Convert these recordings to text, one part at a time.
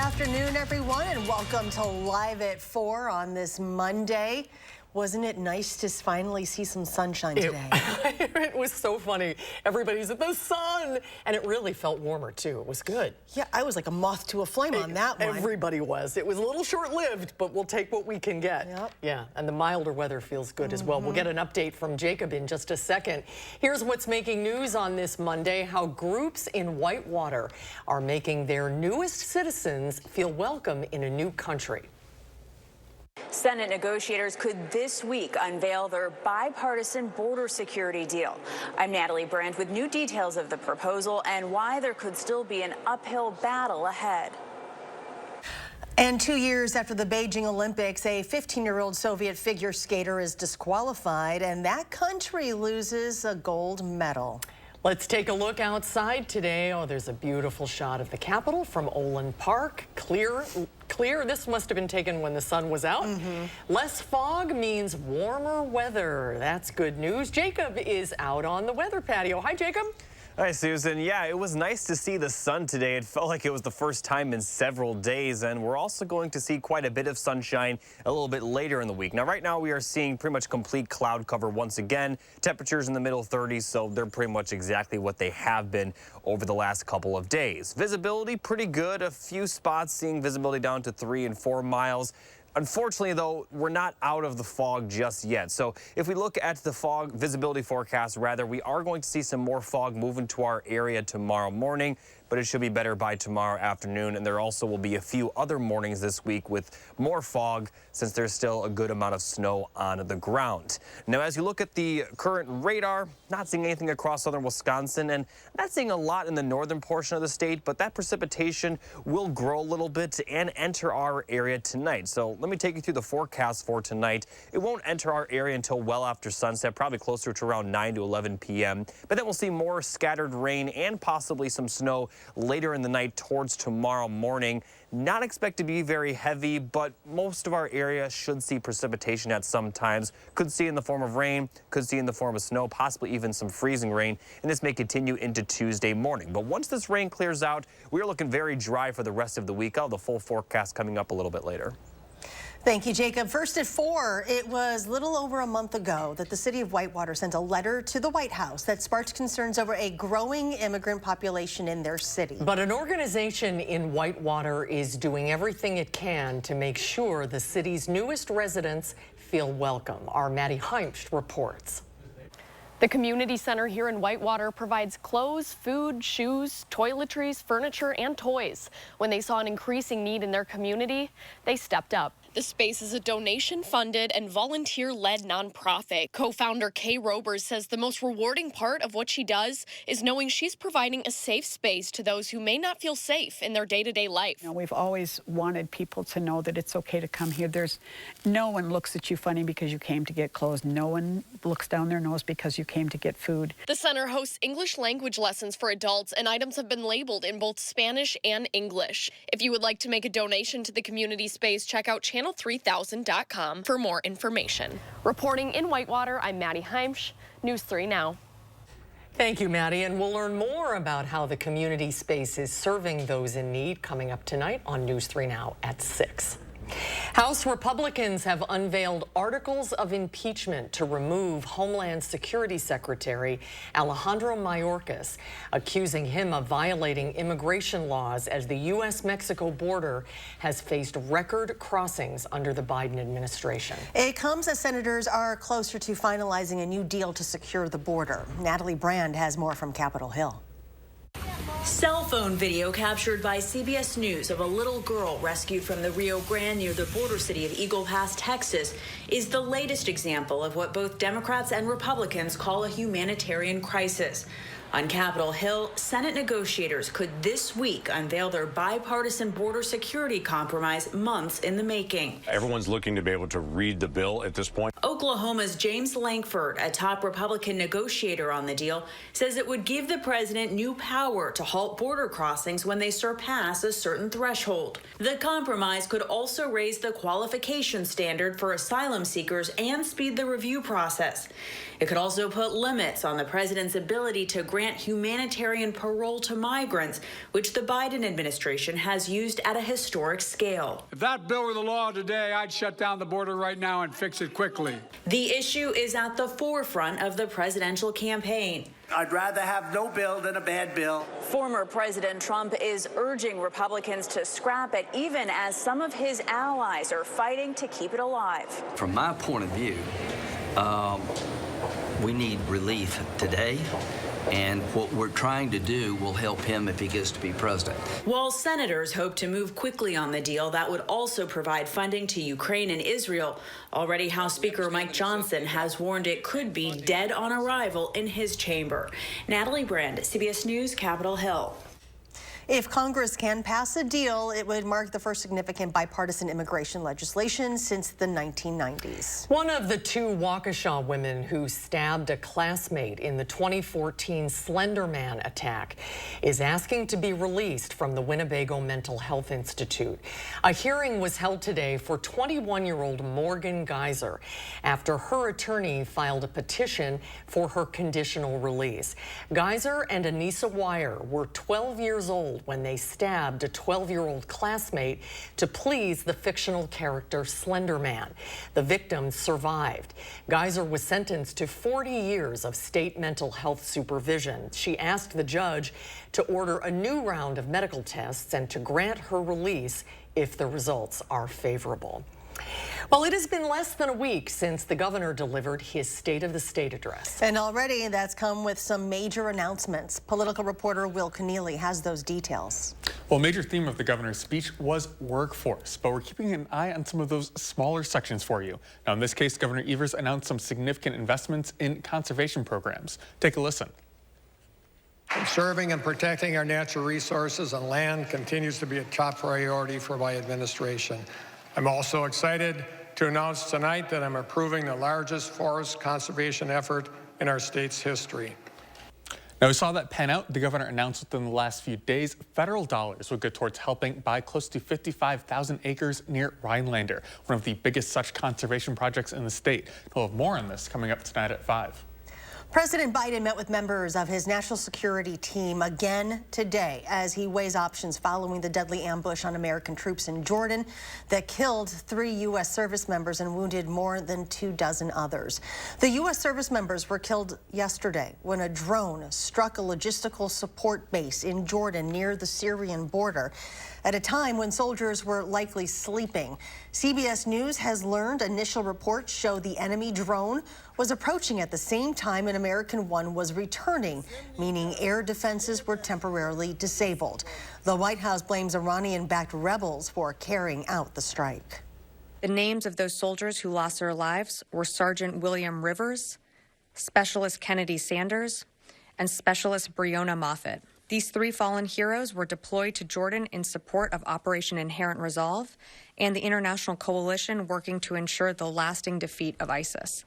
afternoon, everyone, and welcome to Live at 4 on this Monday. Wasn't it nice to finally see some sunshine today? It was so funny. Everybody's at the sun, and it really felt warmer, too. It was good. Yeah, I was like a moth to a flame on that one. Everybody was. It was a little short-lived, but we'll take what we can get. Yep. Yeah, and the milder weather feels good as well. We'll get an update from Jacob in just a second. Here's what's making news on this Monday, how groups in Whitewater are making their newest citizens feel welcome in a new country. Senate negotiators could this week unveil their bipartisan border security deal. I'm Natalie Brandt with new details of the proposal and why there could still be an uphill battle ahead. And 2 years after the Beijing Olympics, a 15-year-old Soviet figure skater is disqualified, and that country loses a gold medal. Let's take a look outside today. Oh, there's a beautiful shot of the Capitol from Olin Park. Clear. This must have been taken when the sun was out. Less fog means warmer weather. That's good news. Jacob is out on the weather patio. Hi, Jacob. Hi, Susan. Yeah, it was nice to see the sun today. It felt like it was the first time in several days, and we're also going to see quite a bit of sunshine a little bit later in the week. Now, right now, we are seeing pretty much complete cloud cover once again. Temperatures in the middle 30s, so they're pretty much exactly what they have been over the last couple of days. Visibility, pretty good. A few spots seeing visibility down to 3 and 4 miles. Unfortunately, though, we're not out of the fog just yet. So if we look at the fog visibility forecast, rather, we are going to see some more fog move into our area tomorrow morning, but it should be better by tomorrow afternoon. And there also will be a few other mornings this week with more fog since there's still a good amount of snow on the ground. Now, as you look at the current radar, not seeing anything across southern Wisconsin and not seeing a lot in the northern portion of the state, but that precipitation will grow a little bit and enter our area tonight. So let me take you through the forecast for tonight. It won't enter our area until well after sunset, probably closer to around 9 to 11 p.m. But then we'll see more scattered rain and possibly some snow later in the night towards tomorrow morning. Not expected to be very heavy, but most of our area should see precipitation at some times. Could see in the form of rain, could see in the form of snow, possibly even some freezing rain, and this may continue into Tuesday morning. But once this rain clears out, we're looking very dry for the rest of the week. I'll have the full forecast coming up a little bit later. Thank you, Jacob. First at 4, it was little over a month ago that the city of Whitewater sent a letter to the White House that sparked concerns over a growing immigrant population in their city. But an organization in Whitewater is doing everything it can to make sure the city's newest residents feel welcome. Our Maddie Heimst reports. The community center here in Whitewater provides clothes, food, shoes, toiletries, furniture, and toys. When they saw an increasing need in their community, they stepped up. The space is a donation-funded and volunteer-led nonprofit. Co-founder Kay Robers says the most rewarding part of what she does is knowing she's providing a safe space to those who may not feel safe in their day-to-day life. You know, we've always wanted people to know that it's okay to come here. No one looks at you funny because you came to get clothes. No one looks down their nose because you came to get food. The center hosts English language lessons for adults, and items have been labeled in both Spanish and English. If you would like to make a donation to the community space, check out channel3000.com for more information. Reporting in Whitewater, I'm Maddie Heimsch, News 3 Now. Thank you, Maddie, and we'll learn more about how the community space is serving those in need coming up tonight on News 3 Now at 6. House Republicans have unveiled articles of impeachment to remove Homeland Security Secretary Alejandro Mayorkas, accusing him of violating immigration laws as the U.S.-Mexico border has faced record crossings under the Biden administration. It comes as senators are closer to finalizing a new deal to secure the border. Natalie Brandt has more from Capitol Hill. Cell phone video captured by CBS News of a little girl rescued from the Rio Grande near the border city of Eagle Pass, Texas, is the latest example of what both Democrats and Republicans call a humanitarian crisis. On Capitol Hill, Senate negotiators could this week unveil their bipartisan border security compromise months in the making. Everyone's looking to be able to read the bill at this point. Oklahoma's James Lankford, a top Republican negotiator on the deal, says it would give the president new power to halt border crossings when they surpass a certain threshold. The compromise could also raise the qualification standard for asylum seekers and speed the review process. It could also put limits on the president's ability to grant grant humanitarian parole to migrants, which the Biden administration has used at a historic scale. If that bill were the law today, I'd shut down the border right now and fix it quickly. The issue is at the forefront of the presidential campaign. I'd rather have no bill than a bad bill. Former President Trump is urging Republicans to scrap it, even as some of his allies are fighting to keep it alive. From my point of view, we need relief today, and what we're trying to do will help him if he gets to be president. While senators hope to move quickly on the deal that would also provide funding to Ukraine and Israel, already House Speaker Mike Johnson has warned it could be dead on arrival in his chamber. Natalie Brand, CBS News, Capitol Hill. If Congress can pass a deal, it would mark the first significant bipartisan immigration legislation since the 1990s. One of the two Waukesha women who stabbed a classmate in the 2014 Slender Man attack is asking to be released from the Winnebago Mental Health Institute. A hearing was held today for 21-year-old Morgan Geyser after her attorney filed a petition for her conditional release. Geyser and Anissa Wire were 12 years old when they stabbed a 12-year-old classmate to please the fictional character Slender Man. The victim survived. Geyser was sentenced to 40 years of state mental health supervision. She asked the judge to order a new round of medical tests and to grant her release if the results are favorable. Well, it has been less than a week since the governor delivered his State of the State address. And already that's come with some major announcements. Political reporter Will Keneally has those details. Well, a major theme of the governor's speech was workforce, but we're keeping an eye on some of those smaller sections for you. Now, in this case, Governor Evers announced some significant investments in conservation programs. Take a listen. Conserving and protecting our natural resources and land continues to be a top priority for my administration. I'm also excited to announce tonight that I'm approving the largest forest conservation effort in our state's history. Now, we saw that pan out. The governor announced within the last few days, federal dollars will go towards helping buy close to 55,000 acres near Rhinelander, one of the biggest such conservation projects in the state. We'll have more on this coming up tonight at 5. President Biden met with members of his national security team again today as he weighs options following the deadly ambush on American troops in Jordan that killed 3 U.S. service members and wounded more than 24 others. The U.S. service members were killed yesterday when a drone struck a logistical support base in Jordan near the Syrian border at a time when soldiers were likely sleeping. CBS News has learned initial reports show the enemy drone was approaching at the same time an American one was returning, meaning air defenses were temporarily disabled. The White House blames Iranian-backed rebels for carrying out the strike. The names of those soldiers who lost their lives were Sergeant William Rivers, Specialist Kennedy Sanders, and Specialist Breonna Moffett. These 3 fallen heroes were deployed to Jordan in support of Operation Inherent Resolve and the international coalition working to ensure the lasting defeat of ISIS.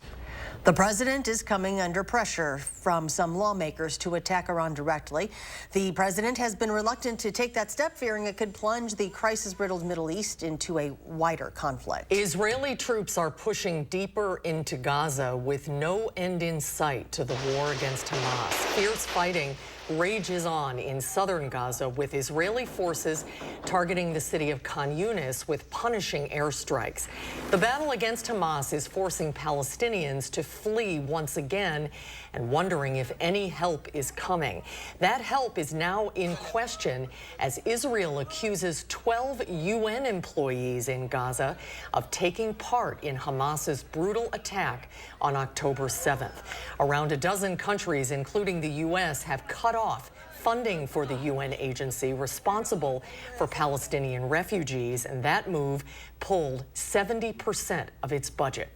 The president is coming under pressure from some lawmakers to attack Iran directly. The president has been reluctant to take that step, fearing it could plunge the crisis-riddled Middle East into a wider conflict. Israeli troops are pushing deeper into Gaza with no end in sight to the war against Hamas. Fierce fighting rages on in southern Gaza, with Israeli forces targeting the city of Khan Yunis with punishing airstrikes. The battle against Hamas is forcing Palestinians to flee once again and wondering if any help is coming. That help is now in question as Israel accuses 12 UN employees in Gaza of taking part in Hamas's brutal attack on October 7th. Around a dozen countries, including the U.S., have cut off funding for the UN agency responsible for Palestinian refugees, and that move pulled 70% of its budget.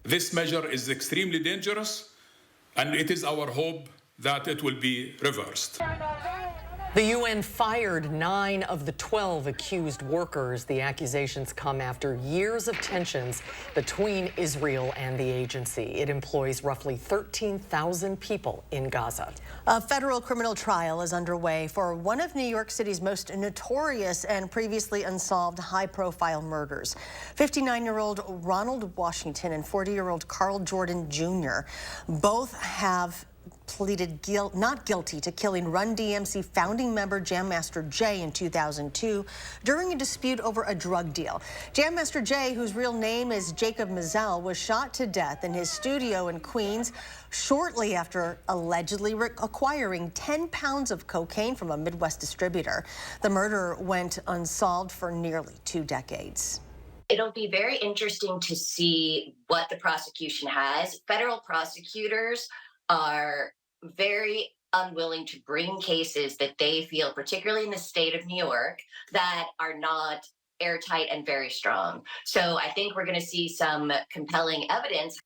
This measure is extremely dangerous, and it is our hope that it will be reversed. The UN fired 9 of the 12 accused workers. The accusations come after years of tensions between Israel and the agency. It employs roughly 13,000 people in Gaza. A federal criminal trial is underway for one of New York City's most notorious and previously unsolved high-profile murders. 59-year-old Ronald Washington and 40-year-old Carl Jordan Jr. both have pleaded not guilty to killing Run DMC founding member Jam Master Jay in 2002 during a dispute over a drug deal. Jam Master Jay, whose real name is Jacob Mazel, was shot to death in his studio in Queens shortly after allegedly acquiring 10 pounds of cocaine from a Midwest distributor. The murder went unsolved for nearly 2 decades. It'll be very interesting to see what the prosecution has. Federal prosecutors are very unwilling to bring cases that they feel, particularly in the state of New York, that are not airtight and very strong. So I think we're going to see some compelling evidence.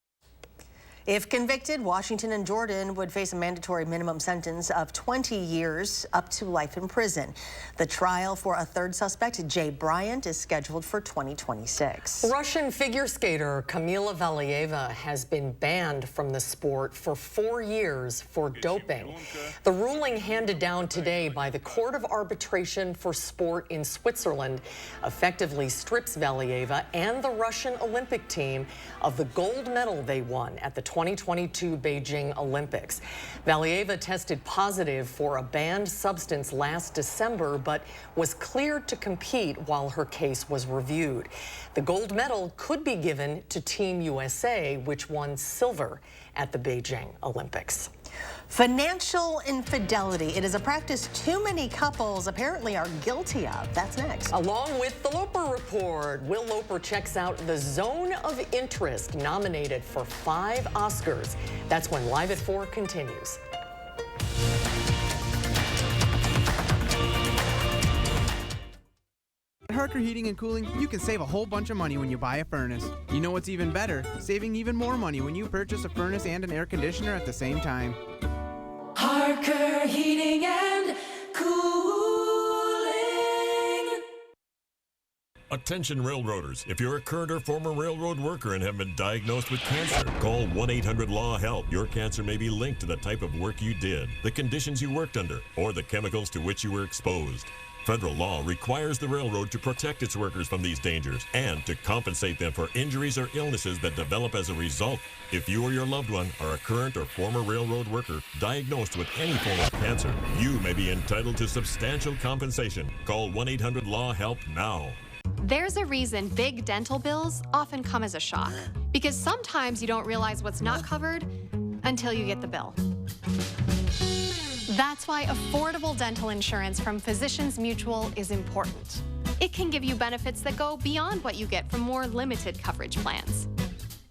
If convicted, Washington and Jordan would face a mandatory minimum sentence of 20 years up to life in prison. The trial for a third suspect, Jay Bryant, is scheduled for 2026. Russian figure skater Kamila Valieva has been banned from the sport for 4 years for doping. The ruling handed down today by the Court of Arbitration for Sport in Switzerland effectively strips Valieva and the Russian Olympic team of the gold medal they won at the 2022 Beijing Olympics. Valieva tested positive for a banned substance last December, but was cleared to compete while her case was reviewed. The gold medal could be given to Team USA, which won silver at the Beijing Olympics. Financial infidelity. It is a practice too many couples apparently are guilty of. That's next. Along with the Loper Report, Will Loper checks out The Zone of Interest, nominated for 5 Oscars. That's when Live at 4 continues. At Harker Heating and Cooling, you can save a whole bunch of money when you buy a furnace. You know what's even better? Saving even more money when you purchase a furnace and an air conditioner at the same time. Harker Heating and Cooling. Attention railroaders, if you're a current or former railroad worker and have been diagnosed with cancer, call 1-800-LAW-HELP. Your cancer may be linked to the type of work you did, the conditions you worked under, or the chemicals to which you were exposed. Federal law requires the railroad to protect its workers from these dangers and to compensate them for injuries or illnesses that develop as a result. If you or your loved one are a current or former railroad worker diagnosed with any form of cancer, you may be entitled to substantial compensation. Call 1-800-LAW-HELP now. There's a reason big dental bills often come as a shock, because sometimes you don't realize what's not covered until you get the bill. That's why affordable dental insurance from Physicians Mutual is important. It can give you benefits that go beyond what you get from more limited coverage plans.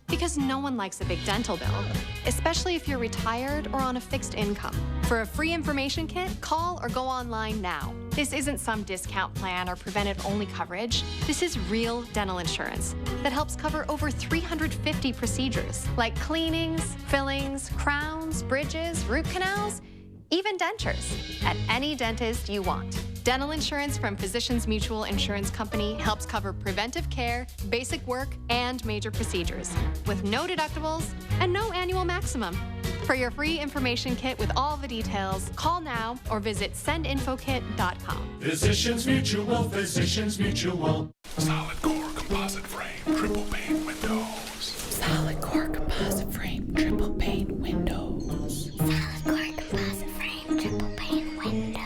Because no one likes a big dental bill, especially if you're retired or on a fixed income. For a free information kit, call or go online now. This isn't some discount plan or preventive-only coverage. This is real dental insurance that helps cover over 350 procedures, like cleanings, fillings, crowns, bridges, root canals, even dentures, at any dentist you want. Dental insurance from Physicians Mutual Insurance Company helps cover preventive care, basic work, and major procedures, with no deductibles and no annual maximum. For your free information kit with all the details, call now or visit sendinfokit.com. Physicians Mutual, Physicians Mutual. Solid core composite frame, triple pane windows. Solid core composite frame, triple pane windows. Solid core composite frame, triple pane windows.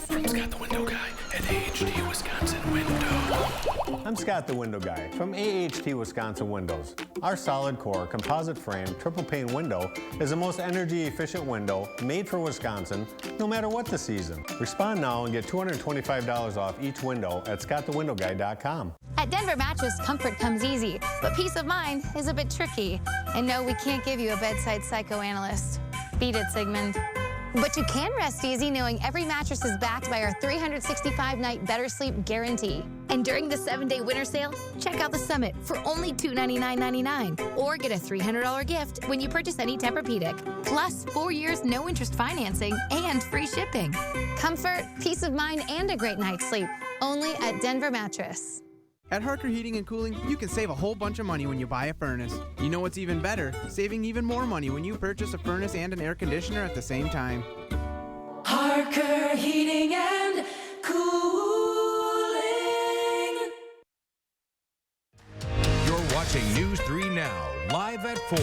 From Scott the Window Guy at AHT Wisconsin Window. I'm Scott the Window Guy from AHT Wisconsin Windows. Our solid core composite frame triple pane window is the most energy efficient window made for Wisconsin, no matter what the season. Respond now and get $225 off each window at scottthewindowguy.com. At Denver Mattress, comfort comes easy, but peace of mind is a bit tricky. And no, we can't give you a bedside psychoanalyst. Beat it, Sigmund. But you can rest easy knowing every mattress is backed by our 365-night better sleep guarantee. And during the 7-day winter sale, check out the Summit for only $299.99. Or get a $300 gift when you purchase any Tempur-Pedic. Plus 4 years no-interest financing and free shipping. Comfort, peace of mind, and a great night's sleep. Only at Denver Mattress. At Harker Heating and Cooling, you can save a whole bunch of money when you buy a furnace. You know what's even better? Saving even more money when you purchase a furnace and an air conditioner at the same time. Harker Heating and Cooling. You're watching News 3 Now, live at 4.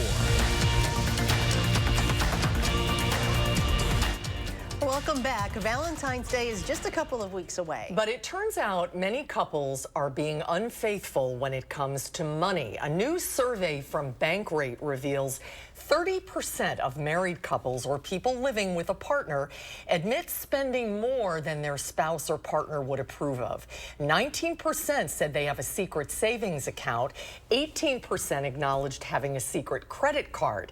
Welcome back. Valentine's Day is just a couple of weeks away. But it turns out many couples are being unfaithful when it comes to money. A new survey from Bankrate reveals 30% of married couples or people living with a partner admit spending more than their spouse or partner would approve of. 19% said they have a secret savings account. 18% acknowledged having a secret credit card.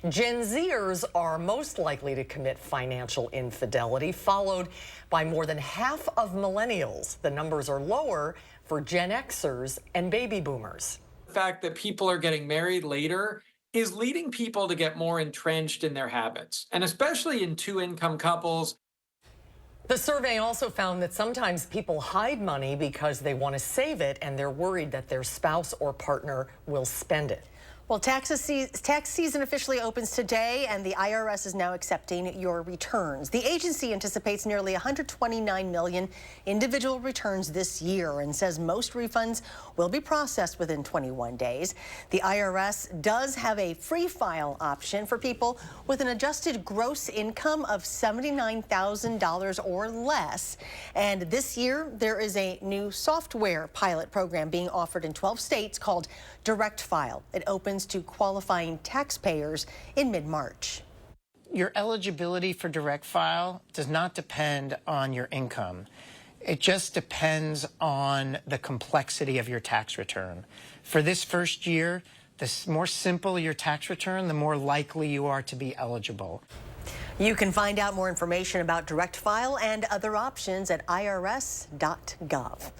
Gen Zers are most likely to commit financial infidelity, followed by more than half of millennials. The numbers are lower for Gen Xers and baby boomers. The fact that people are getting married later is leading people to get more entrenched in their habits, and especially in two-income couples. The survey also found that sometimes people hide money because they want to save it and they're worried that their spouse or partner will spend it. Well, tax season officially opens today, and the IRS is now accepting your returns. The agency anticipates nearly 129 million individual returns this year and says most refunds will be processed within 21 days. The IRS does have a free file option for people with an adjusted gross income of $79,000 or less. And this year, there is a new software pilot program being offered in 12 states called Direct File. It opens to qualifying taxpayers in mid-March. Your eligibility for Direct File does not depend on your income. It just depends on the complexity of your tax return. For this first year, the more simple your tax return, the more likely you are to be eligible. You can find out more information about Direct File and other options at irs.gov.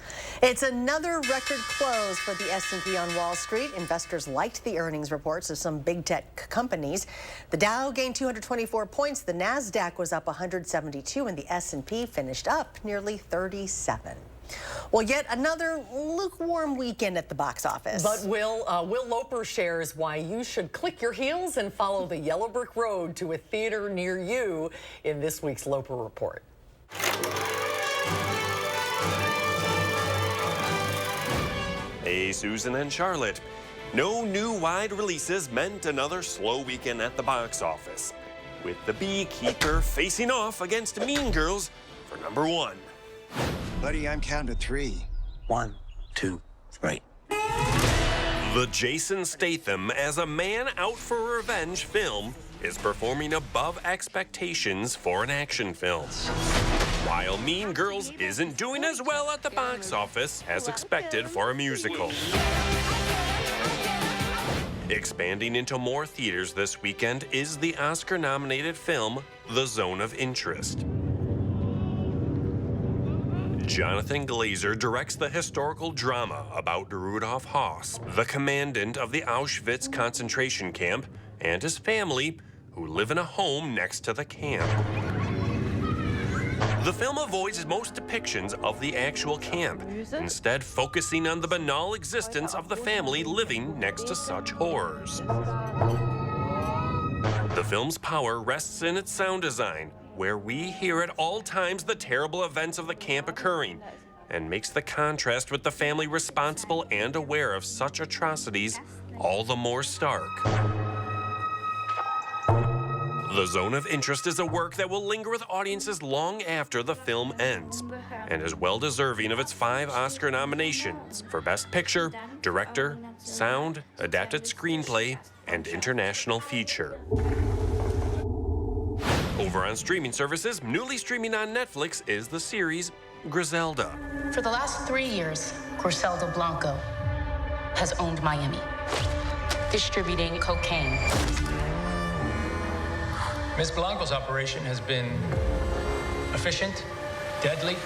It's another record close for the S&P on Wall Street. Investors liked the earnings reports of some big tech companies. The Dow gained 224 points, the NASDAQ was up 172, and the S&P finished up nearly 37. Well, yet another lukewarm weekend at the box office. But Will Loper shares why you should click your heels and follow the yellow brick road to a theater near you in this week's Loper Report. Hey, Susan and Charlotte. No new wide releases meant another slow weekend at the box office, with The Beekeeper facing off against Mean Girls for number 1. Buddy, I'm counting to 3. 1, 2, 3. The Jason Statham as a man out for revenge film is performing above expectations for an action film, while Mean Girls isn't doing as well at the box office as expected for a musical. Expanding into more theaters this weekend is the Oscar-nominated film The Zone of Interest. Jonathan Glazer directs the historical drama about Rudolf Höss, the commandant of the Auschwitz concentration camp, and his family, who live in a home next to the camp. The film avoids most depictions of the actual camp, instead focusing on the banal existence of the family living next to such horrors. The film's power rests in its sound design, where we hear at all times the terrible events of the camp occurring, and makes the contrast with the family responsible and aware of such atrocities all the more stark. The Zone of Interest is a work that will linger with audiences long after the film ends, and is well deserving of its 5 Oscar nominations for Best Picture, Director, Sound, Adapted Screenplay, and International Feature. Over on streaming services, newly streaming on Netflix is the series Griselda. For the last 3 years, Griselda Blanco has owned Miami, distributing cocaine. Ms. Blanco's operation has been efficient, deadly,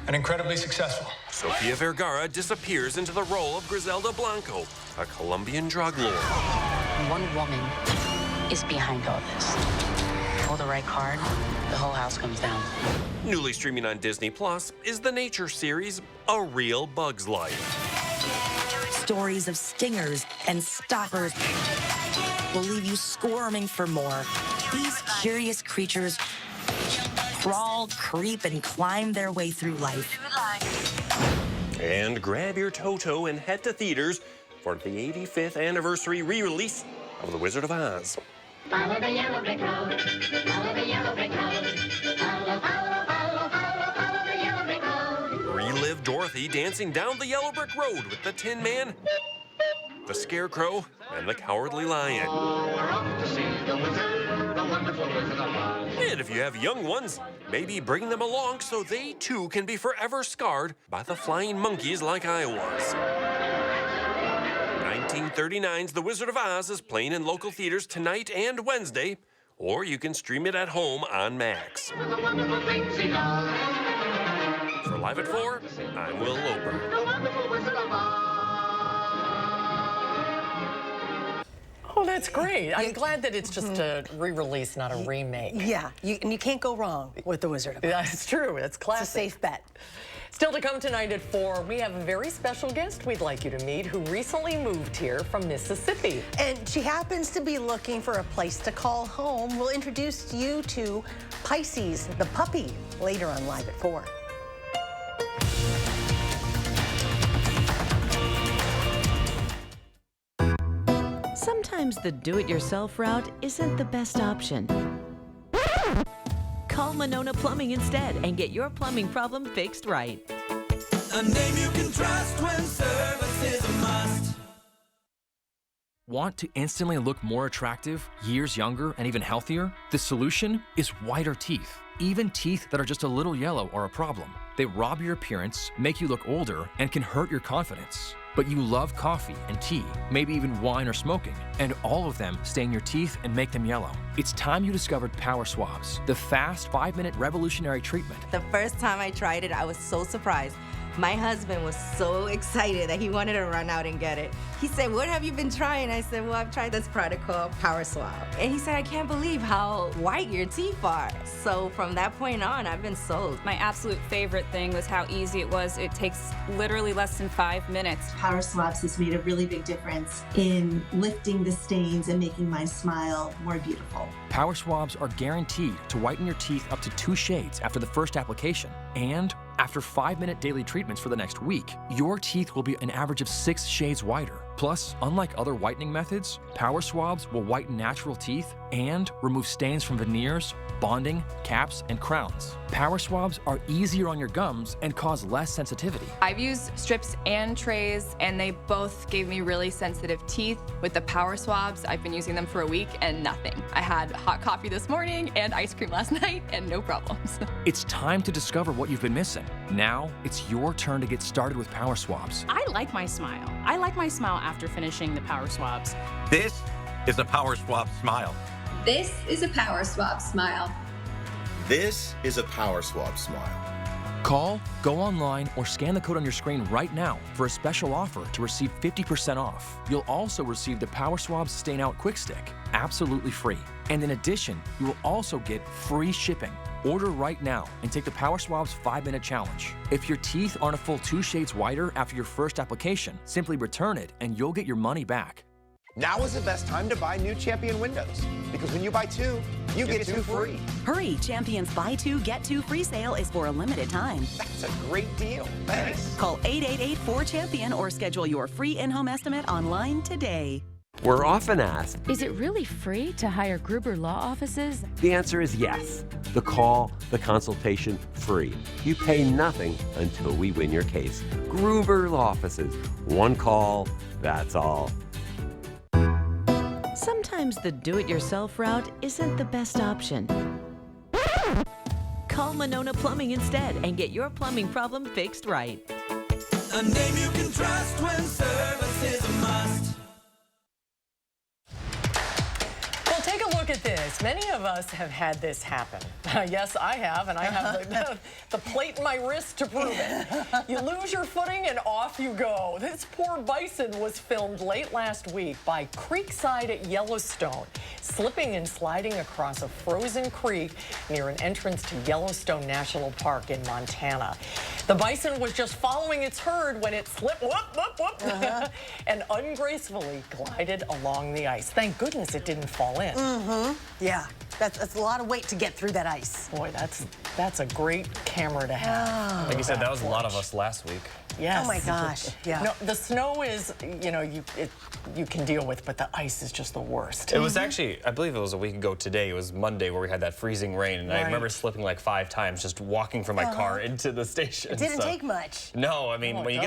and incredibly successful. Sofia Vergara disappears into the role of Griselda Blanco, a Colombian drug lord. One woman is behind all this. Pull the right card, the whole house comes down. Newly streaming on Disney Plus is the nature series A Real Bug's Life. Stories of stingers and stoppers will leave you squirming for more. These curious creatures crawl, creep, and climb their way through life. And grab your Toto and head to theaters for the 85th anniversary re-release of The Wizard of Oz. Follow the yellow brick road. Follow the yellow brick road. Follow, follow, follow, follow, follow the yellow brick road. Relive Dorothy dancing down the yellow brick road with the Tin Man, the Scarecrow, and the Cowardly Lion. We're off to see the wizard, the wonderful Wizard of Oz. And if you have young ones, maybe bring them along so they too can be forever scarred by the flying monkeys like I was. 1939's The Wizard of Oz is playing in local theaters tonight and Wednesday, or you can stream it at home on Max. With the wonderful things he does. For Live at 4, I'm Will Loper. The wonderful Wizard of Oz. Oh, that's great. I'm glad that it's just a re-release, not a remake. Yeah, and you can't go wrong with The Wizard of Oz. Yeah, it's true. It's classic. It's a safe bet. Still to come tonight at 4, we have a very special guest we'd like you to meet who recently moved here from Mississippi. And she happens to be looking for a place to call home. We'll introduce you to Pisces, the puppy, later on Live at 4. Sometimes the do-it-yourself route isn't the best option. Call Monona Plumbing instead and get your plumbing problem fixed right. A name you can trust when service is a must. Want to instantly look more attractive, years younger, and even healthier? The solution is whiter teeth. Even teeth that are just a little yellow are a problem. They rob your appearance, make you look older, and can hurt your confidence. But you love coffee and tea, maybe even wine or smoking, and all of them stain your teeth and make them yellow. It's time you discovered Power Swabs, the fast 5-minute revolutionary treatment. The first time I tried it, I was so surprised. My husband was so excited that he wanted to run out and get it. He said, "What have you been trying?" I said, "Well, I've tried this product called Power Swab." And he said, "I can't believe how white your teeth are." So from that point on, I've been sold. My absolute favorite thing was how easy it was. It takes literally less than 5 minutes. Power Swabs has made a really big difference in lifting the stains and making my smile more beautiful. Power Swabs are guaranteed to whiten your teeth up to 2 shades after the first application. And after 5-minute daily treatments for the next week, your teeth will be an average of 6 shades whiter. Plus, unlike other whitening methods, Power Swabs will whiten natural teeth and remove stains from veneers, bonding, caps, and crowns. Power Swabs are easier on your gums and cause less sensitivity. I've used strips and trays, and they both gave me really sensitive teeth. With the Power Swabs, I've been using them for a week and nothing. I had hot coffee this morning and ice cream last night and no problems. It's time to discover what you've been missing. Now, it's your turn to get started with Power Swabs. I like my smile. I like my smile after finishing the Power Swabs. This is a Power Swab smile. This is a Power Swab smile. This is a Power Swab smile. Call, go online, or scan the code on your screen right now for a special offer to receive 50% off. You'll also receive the Power Swabs Stain Out Quick Stick, absolutely free. And in addition, you will also get free shipping. Order right now and take the Power Swabs 5-minute challenge. If your teeth aren't a full 2 shades whiter after your first application, simply return it and you'll get your money back. Now is the best time to buy new Champion windows, because when you buy 2, you get 2 free. Hurry, Champion's Buy 2, Get 2 free sale is for a limited time. That's a great deal. Thanks. Call 888-4CHAMPION or schedule your free in-home estimate online today. We're often asked, is it really free to hire Gruber Law Offices? The answer is yes. The call, the consultation, free. You pay nothing until we win your case. Gruber Law Offices. One call, that's all. Sometimes the do-it-yourself route isn't the best option. Call Monona Plumbing instead and get your plumbing problem fixed right. A name you can trust when service is a must. Well, take a look at this. Many of us have had this happen. Yes, I have, and I have the plate in my wrist to prove it. You lose your footing and off you go. This poor bison was filmed late last week by Creekside at Yellowstone, slipping and sliding across a frozen creek near an entrance to Yellowstone National Park in Montana. The bison was just following its herd when it slipped, and ungracefully glided along the ice. Thank goodness it didn't fall in. Yeah. That's a lot of weight to get through that ice. Boy, that's a great camera to have. Like you said, that was a lot of us last week. Yes. Oh my gosh. Yeah. No, the snow is, you know, you can deal with, but the ice is just the worst. It was actually, I believe it was a week ago today. It was Monday where we had that freezing rain, and I remember slipping like 5 times just walking from my car into the station. It didn't take much. No, I mean when you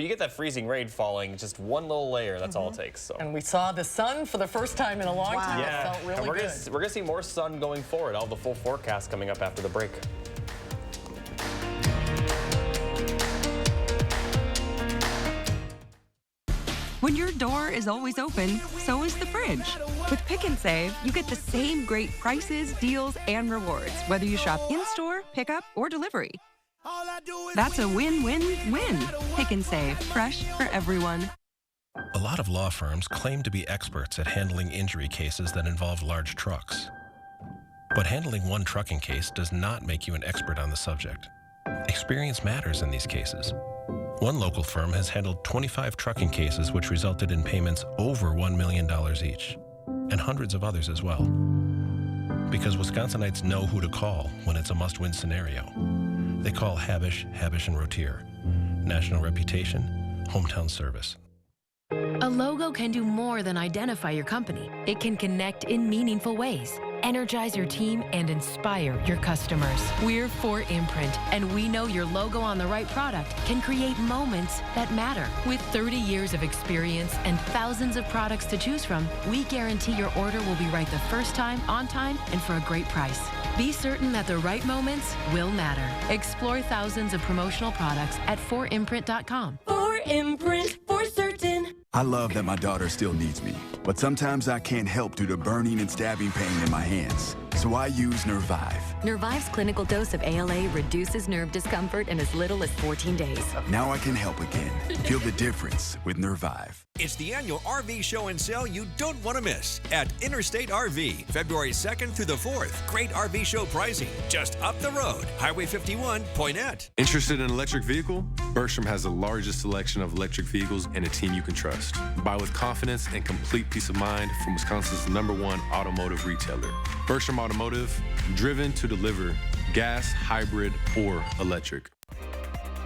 get that freezing rain falling, just one little layer, that's all it takes. So. And we saw the sun for the first time in a long time. Yeah, it felt really good. We're gonna see more sun going forward. All the full forecast coming up after the break. When your door is always open, so is the fridge. With Pick and Save, you get the same great prices, deals, and rewards, whether you shop in-store, pickup, or delivery. That's a win-win-win. Pick and Save, fresh for everyone. A lot of law firms claim to be experts at handling injury cases that involve large trucks. But handling one trucking case does not make you an expert on the subject. Experience matters in these cases. One local firm has handled 25 trucking cases which resulted in payments over $1 million each, and hundreds of others as well. Because Wisconsinites know who to call when it's a must-win scenario. They call Habish, Habish & Rotier. National reputation, hometown service. A logo can do more than identify your company. It can connect in meaningful ways, energize your team, and inspire your customers. We're 4imprint, and we know your logo on the right product can create moments that matter. With 30 years of experience and thousands of products to choose from, we guarantee your order will be right the first time, on time, and for a great price. Be certain that the right moments will matter. Explore thousands of promotional products at 4imprint.com. 4imprint, for certain. I love that my daughter still needs me, but sometimes I can't help due to burning and stabbing pain in my hands. So I use Nervive. Nervive's clinical dose of ALA reduces nerve discomfort in as little as 14 days. Now I can help again. Feel the difference with Nervive. It's the annual RV show and sale you don't want to miss at Interstate RV, February 2nd through the 4th. Great RV show pricing just up the road. Highway 51, Poinet. Interested in an electric vehicle? Bergstrom has the largest selection of electric vehicles and a team you can trust. Buy with confidence and complete peace of mind from Wisconsin's #1 automotive retailer. Bergstrom Automotive, driven to deliver gas, hybrid, or electric.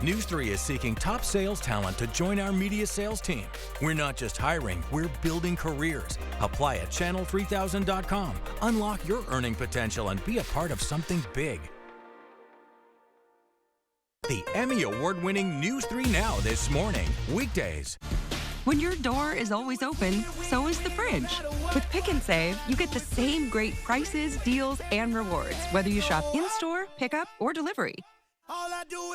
News 3 is seeking top sales talent to join our media sales team. We're not just hiring, we're building careers. Apply at channel3000.com. Unlock your earning potential and be a part of something big. The Emmy Award-winning News 3 Now this morning, weekdays. When your door is always open, so is the fridge. With Pick and Save, you get the same great prices, deals, and rewards, whether you shop in-store, pickup, or delivery.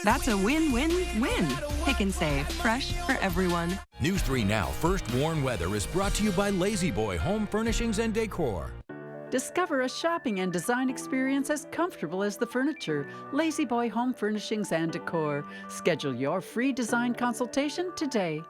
That's a win-win-win. Pick and Save, fresh for everyone. News 3 Now First Warn Weather is brought to you by Lazy Boy Home Furnishings and Decor. Discover a shopping and design experience as comfortable as the furniture. Lazy Boy Home Furnishings and Decor. Schedule your free design consultation today.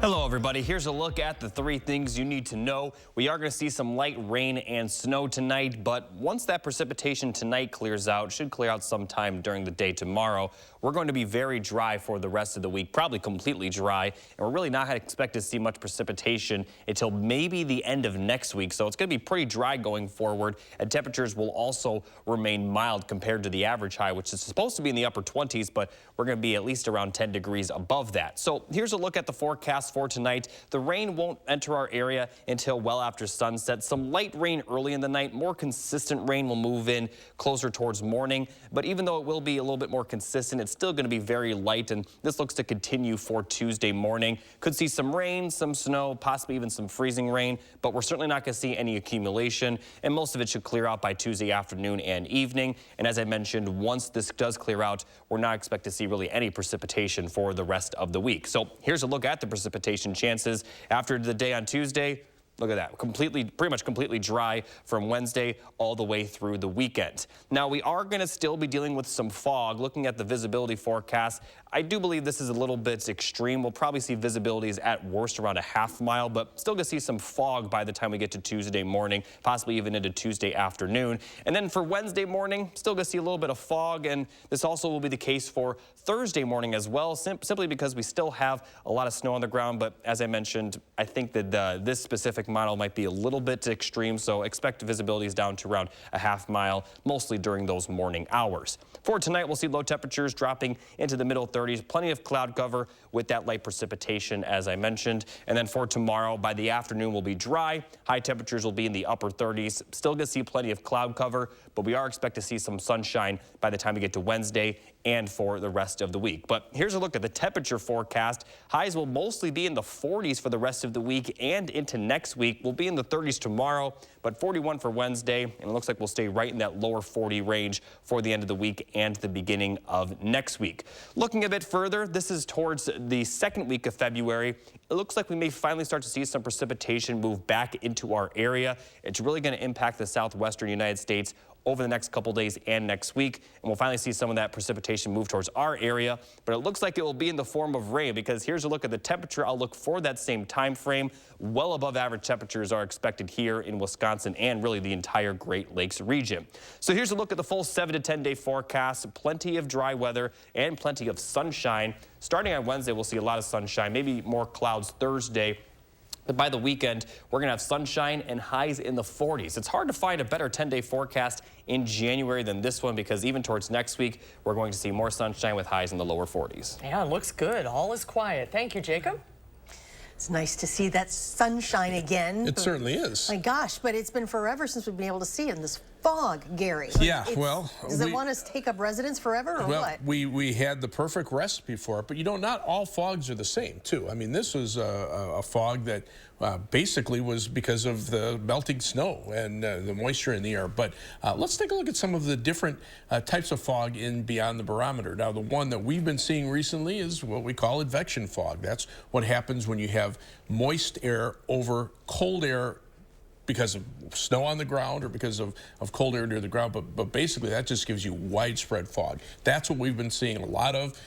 Hello everybody, here's a look at the 3 things you need to know. We are going to see some light rain and snow tonight, but once that precipitation tonight clears out, should clear out sometime during the day tomorrow, we're going to be very dry for the rest of the week, probably completely dry, and we're really not going to expect to see much precipitation until maybe the end of next week. So it's going to be pretty dry going forward, and temperatures will also remain mild compared to the average high, which is supposed to be in the upper 20s, but we're going to be at least around 10 degrees above that. So here's a look at the forecast for tonight. The rain won't enter our area until well after sunset. Some light rain early in the night. More consistent rain will move in closer towards morning. But even though it will be a little bit more consistent, it's still going to be very light, and this looks to continue for Tuesday morning. Could see some rain, some snow, possibly even some freezing rain, but we're certainly not going to see any accumulation, and most of it should clear out by Tuesday afternoon and evening. And as I mentioned, once this does clear out, we're not expect to see really any precipitation for the rest of the week. So here's a look at the precipitation chances after the day on Tuesday. Look at that, pretty much completely dry from Wednesday all the way through the weekend. Now, we are going to still be dealing with some fog. Looking at the visibility forecast, I do believe this is a little bit extreme. We'll probably see visibilities at worst around a half mile, but still going to see some fog by the time we get to Tuesday morning, possibly even into Tuesday afternoon. And then for Wednesday morning, still going to see a little bit of fog, and this also will be the case for Thursday morning as well, simply because we still have a lot of snow on the ground. But as I mentioned, I think that this specific model might be a little bit extreme, so expect visibilities down to around a half mile, mostly during those morning hours. For tonight, we'll see low temperatures dropping into the middle 30s, plenty of cloud cover with that light precipitation, as I mentioned. And then for tomorrow, by the afternoon, will be dry. High temperatures will be in the upper 30s. Still going to see plenty of cloud cover, but we are expected to see some sunshine by the time we get to Wednesday and for the rest of the week. But here's a look at the temperature forecast. Highs will mostly be in the 40s for the rest of the week and into next week. We'll be in the 30s tomorrow, but 41 for Wednesday, and it looks like we'll stay right in that lower 40 range for the end of the week and the beginning of next week. Looking a bit further, this is towards the second week of February. It looks like we may finally start to see some precipitation move back into our area. It's really going to impact the southwestern United States over the next couple days and next week, and we'll finally see some of that precipitation move towards our area. But it looks like it will be in the form of rain, because here's a look at the temperature outlook for that same time frame. Well above average temperatures are expected here in Wisconsin and really the entire Great Lakes region. So here's a look at the full 7 to 10 day forecast. Plenty of dry weather and plenty of sunshine. Starting on Wednesday, we'll see a lot of sunshine, maybe more clouds Thursday. But by the weekend, we're going to have sunshine and highs in the 40s. It's hard to find a better 10-day forecast in January than this one, because even towards next week, we're going to see more sunshine with highs in the lower 40s. Yeah, it looks good. All is quiet. Thank you, Jacob. It's nice to see that sunshine again. It certainly is. My gosh, but it's been forever since we've been able to see it in this fog, Gary. Yeah, well, does it want to take up residence forever, or what? We had the perfect recipe for it, but you know, not all fogs are the same, too. I mean, this was a fog that basically was because of the melting snow and the moisture in the air. But let's take a look at some of the different types of fog in beyond the barometer. Now, the one that we've been seeing recently is what we call advection fog. That's what happens when you have moist air over cold air because of snow on the ground or because of cold air near the ground, but basically that just gives you widespread fog. That's what we've been seeing a lot of.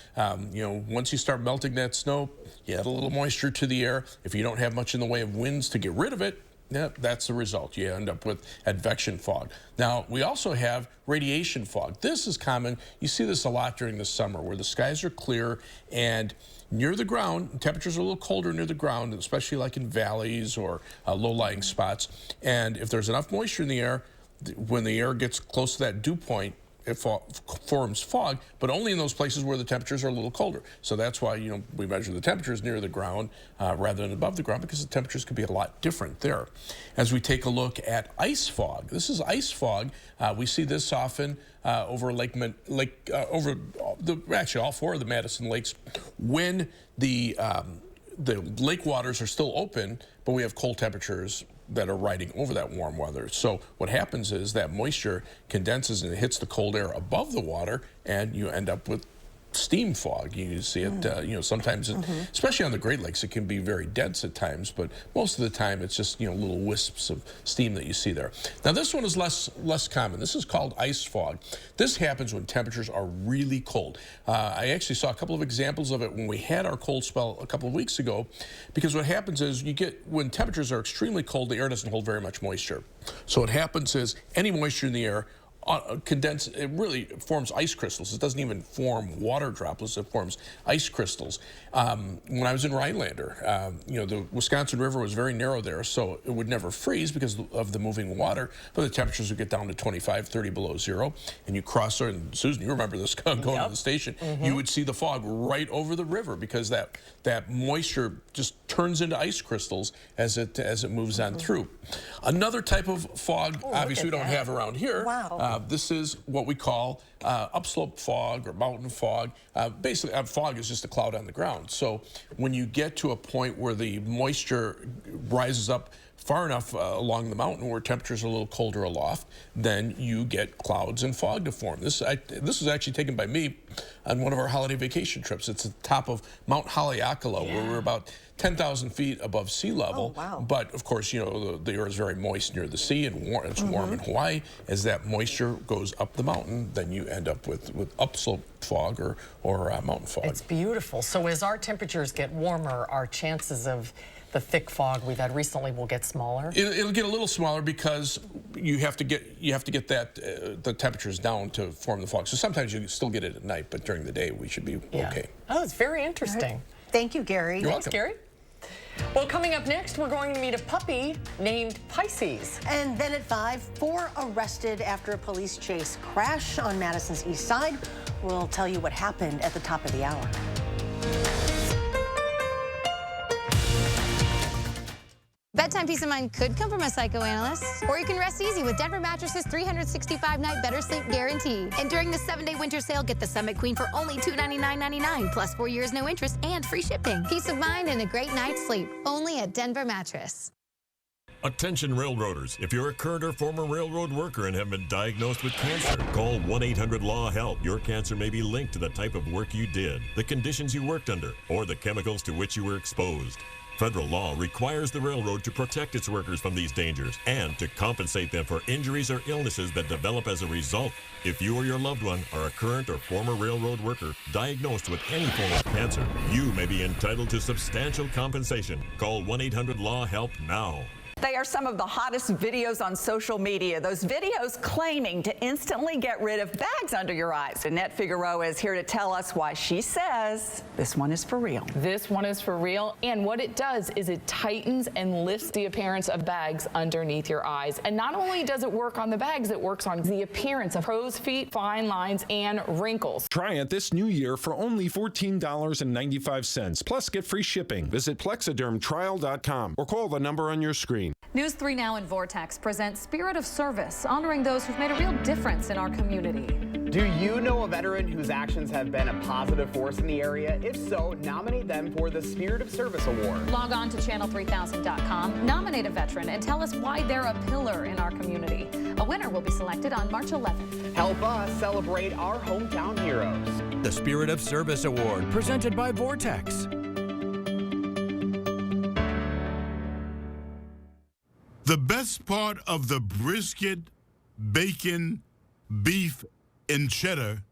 You know, once you start melting that snow, you add a little moisture to the air. If you don't have much in the way of winds to get rid of it, yeah, that's the result. You end up with advection fog. Now, we also have radiation fog. This is common. You see this a lot during the summer, where the skies are clear and near the ground, temperatures are a little colder near the ground, especially like in valleys or low-lying spots. And if there's enough moisture in the air, when the air gets close to that dew point, it forms fog, but only in those places where the temperatures are a little colder. So that's why, you know, we measure the temperatures near the ground rather than above the ground, because the temperatures could be a lot different there. As we take a look at ice fog, this is ice fog. We see this often over actually all four of the Madison lakes, when the lake waters are still open, but we have cold temperatures that are riding over that warm weather. So what happens is that moisture condenses and it hits the cold air above the water, and you end up with steam fog. You see it, you know, sometimes, especially on the Great Lakes, it can be very dense at times, but most of the time it's just, you know, little wisps of steam that you see there. Now, this one is less common. This is called ice fog. This happens when temperatures are really cold. I actually saw a couple of examples of it when we had our cold spell a couple of weeks ago, because what happens is when temperatures are extremely cold, the air doesn't hold very much moisture. So what happens is any moisture in the air it really forms ice crystals. It doesn't even form water droplets, it forms ice crystals. When I was in Rhinelander, you know, the Wisconsin River was very narrow there, so it would never freeze because of the moving water, but the temperatures would get down to 25, 30 below zero, and you cross there, and Susan, you remember this going to the station, you would see the fog right over the river, because that moisture just turns into ice crystals as it moves on through. Another type of fog, obviously we don't have around here. Wow. This is what we call upslope fog or mountain fog. Basically, fog is just a cloud on the ground. So when you get to a point where the moisture rises up far enough along the mountain where temperatures are a little colder aloft, then you get clouds and fog to form. This was actually taken by me on one of our holiday vacation trips. It's at the top of Mount Haleakala, where we're about 10,000 feet above sea level. Oh, wow. But of course, you know, the air is very moist near the sea, and it's warm in Hawaii. As that moisture goes up the mountain, then you end up with upslope fog or mountain fog. It's beautiful. So as our temperatures get warmer, our chances of the thick fog we've had recently will get smaller? It'll get a little smaller because you have to get that the temperatures down to form the fog. So sometimes you still get it at night, but during the day we should be okay. Oh, it's very interesting. Right. Thank you, Gary. You're Thanks, welcome. Gary. Well, coming up next, we're going to meet a puppy named Pisces. And then at 5, 4 arrested after a police chase crash on Madison's east side. We'll tell you what happened at the top of the hour. Bedtime peace of mind could come from a psychoanalyst, or you can rest easy with Denver Mattress's 365-night better sleep guarantee. And during the 7-day winter sale, get the Summit Queen for only $299.99, plus 4 years no interest and free shipping. Peace of mind and a great night's sleep, only at Denver Mattress. Attention railroaders, if you're a current or former railroad worker and have been diagnosed with cancer, call 1-800-LAW-HELP. Your cancer may be linked to the type of work you did, the conditions you worked under, or the chemicals to which you were exposed. Federal law requires the railroad to protect its workers from these dangers and to compensate them for injuries or illnesses that develop as a result. If you or your loved one are a current or former railroad worker diagnosed with any form of cancer, you may be entitled to substantial compensation. Call 1-800-LAW-HELP now. They are some of the hottest videos on social media. Those videos claiming to instantly get rid of bags under your eyes. Annette Figueroa is here to tell us why she says this one is for real. This one is for real. And what it does is it tightens and lifts the appearance of bags underneath your eyes. And not only does it work on the bags, it works on the appearance of crow's feet, fine lines, and wrinkles. Try it this new year for only $14.95. Plus, get free shipping. Visit plexidermtrial.com or call the number on your screen. News 3 Now and Vortex presents Spirit of Service, honoring those who've made a real difference in our community. Do you know a veteran whose actions have been a positive force in the area? If so, nominate them for the Spirit of Service Award. Log on to channel3000.com, nominate a veteran, and tell us why they're a pillar in our community. A winner will be selected on March 11th. Help us celebrate our hometown heroes. The Spirit of Service Award, presented by Vortex. The best part of the brisket, bacon, beef, and cheddar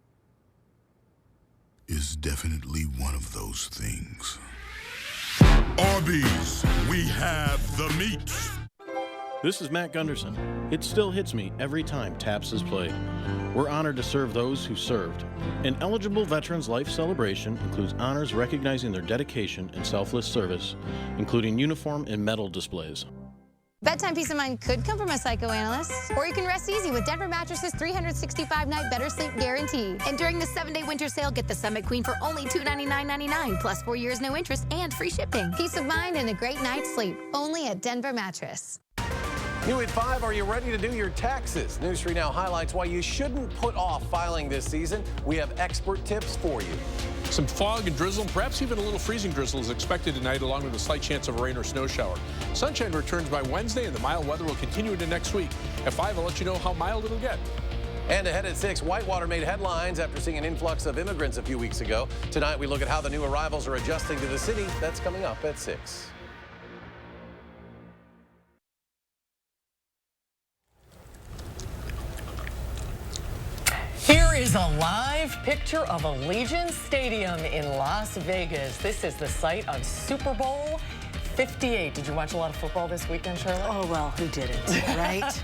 is definitely one of those things. Arby's, we have the meat. This is Matt Gunderson. It still hits me every time TAPS is played. We're honored to serve those who served. An eligible Veterans Life Celebration includes honors recognizing their dedication and selfless service, including uniform and medal displays. Bedtime peace of mind could come from a psychoanalyst, or you can rest easy with Denver Mattress's 365-night better sleep guarantee. And during the 7-day winter sale, get the Summit Queen for only $299.99, plus 4 years no interest and free shipping. Peace of mind and a great night's sleep, only at Denver Mattress. New at 5, are you ready to do your taxes? News 3 Now highlights why you shouldn't put off filing this season. We have expert tips for you. Some fog and drizzle, perhaps even a little freezing drizzle is expected tonight, along with a slight chance of a rain or snow shower. Sunshine returns by Wednesday, and the mild weather will continue into next week. At 5, I'll let you know how mild it'll get. And ahead at 6, Whitewater made headlines after seeing an influx of immigrants a few weeks ago. Tonight, we look at how the new arrivals are adjusting to the city. That's coming up at 6. Here is a live picture of Allegiant Stadium in Las Vegas. This is the site of Super Bowl 58. Did you watch a lot of football this weekend, Charlotte? Oh, well, who didn't, right?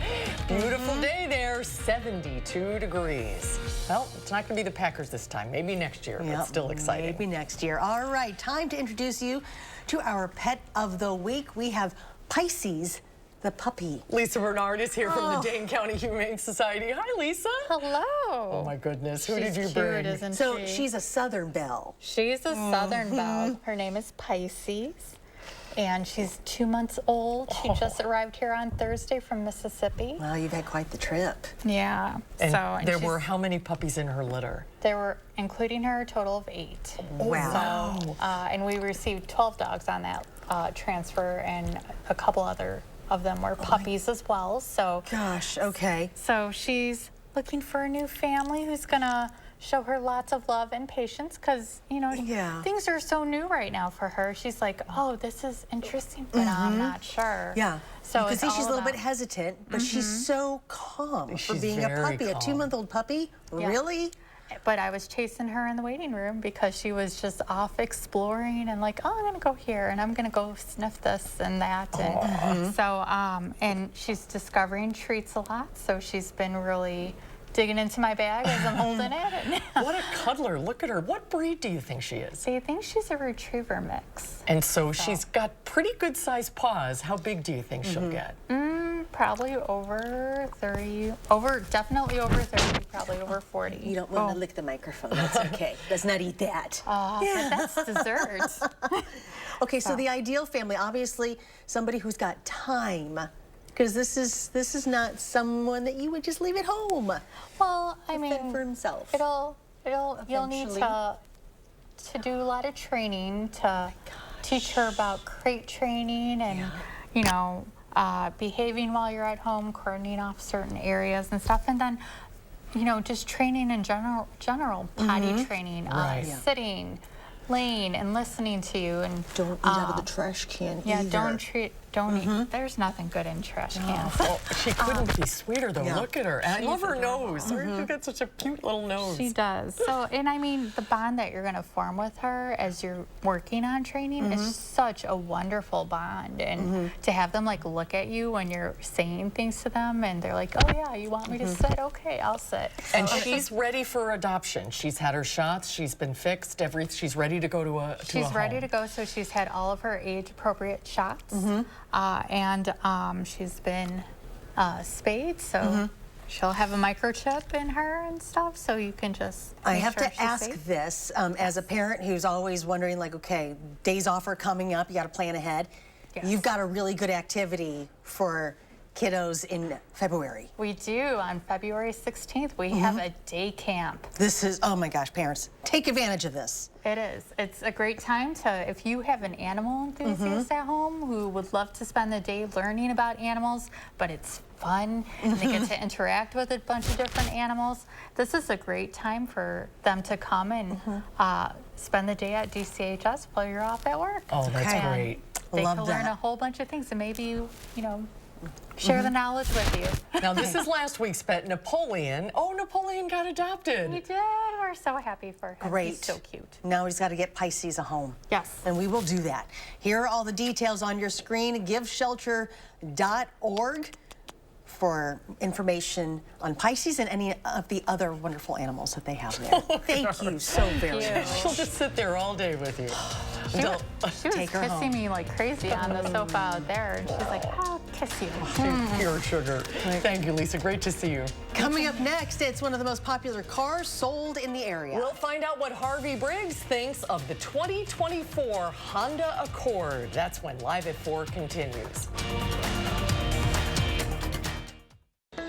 Beautiful day there, 72 degrees. Well, it's not going to be the Packers this time. Maybe next year, but still exciting. Maybe next year. All right, time to introduce you to our pet of the week. We have Pisces, the puppy. Lisa Bernard is here from the Dane County Humane Society. Hi, Lisa. Hello. Oh, my goodness. Who did you She's bring? cute, isn't So she? she's a Southern belle. She's a Southern belle. Her name is Pisces, and she's 2 months old. She just arrived here on Thursday from Mississippi. Well, you've had quite the trip. Yeah. And and there were how many puppies in her litter? There were, including her, a total of 8. Wow. So, and we received 12 dogs on that transfer and a couple other of them were puppies as well. So gosh, okay. So she's looking for a new family who's gonna show her lots of love and patience, because things are so new right now for her. She's like, oh, this is interesting, but I'm not sure. Yeah. So you can it's see all she's a little about- bit hesitant, but she's so calm for She's being a very puppy, a calm. 2-month-old puppy. Yeah. Really? But I was chasing her in the waiting room because she was just off exploring and like, oh, I'm gonna go here and I'm gonna go sniff this and that. And so, and she's discovering treats a lot. So she's been really digging into my bag as I'm holding it. What a cuddler. Look at her. What breed do you think she is? So you think she's a retriever mix. And so she's got pretty good sized paws. How big do you think she'll get? Probably over 30, definitely over 30, probably over 40. You don't want to lick the microphone. That's okay. Let's not eat that. But that's dessert. Okay, so the ideal family, obviously somebody who's got time, because this is not someone that you would just leave at home. Well, I mean, fend for himself. You'll need to do a lot of training to teach her about crate training and behaving while you're at home, cordoning off certain areas and stuff, and then just training in general potty training, sitting, laying, and listening to you, and don't eat out of the trash can. Yeah, either. don't eat. There's nothing good in trash cans. Oh, she couldn't be sweeter, though. Yeah. Look at her. And I love her nose. She's got such a cute little nose. She does. So, and I mean, the bond that you're going to form with her as you're working on training is such a wonderful bond. And to have them like look at you when you're saying things to them, and they're like, oh yeah, you want me to sit? Okay, I'll sit. And she's ready for adoption. She's had her shots. She's been fixed. She's ready to go to a She's ready home. to go. So she's had all of her age-appropriate shots, and she's been spayed. So she'll have a microchip in her and stuff. So you can just. I make have sure to she's ask safe. this as a parent who's always wondering, like, okay, days off are coming up. You got to plan ahead. Yes. You've got a really good activity for kiddos in February. We do. On February 16th, we have a day camp. This is, oh my gosh, parents, take advantage of this. It is. It's a great time to, if you have an animal enthusiast at home who would love to spend the day learning about animals, but it's fun and they get to interact with a bunch of different animals, this is a great time for them to come and spend the day at DCHS while you're off at work. Oh, that's great. They Love can learn that. a whole bunch of things, and maybe you share the knowledge with you. Now, this is last week's pet, Napoleon. Oh, Napoleon got adopted. We did. We're so happy for him. Great. He's so cute. Now he's got to get Pisces a home. Yes. And we will do that. Here are all the details on your screen. GiveShelter.org for information on Pisces and any of the other wonderful animals that they have there. Thank you so very much. She'll just sit there all day with you. She was Take her kissing home. me like crazy on the sofa out there, and she's like, I'll kiss you. Pure sugar. Thank you, Lisa. Great to see you. Coming up next, it's one of the most popular cars sold in the area. We'll find out what Harvey Briggs thinks of the 2024 Honda Accord. That's when Live at 4 continues.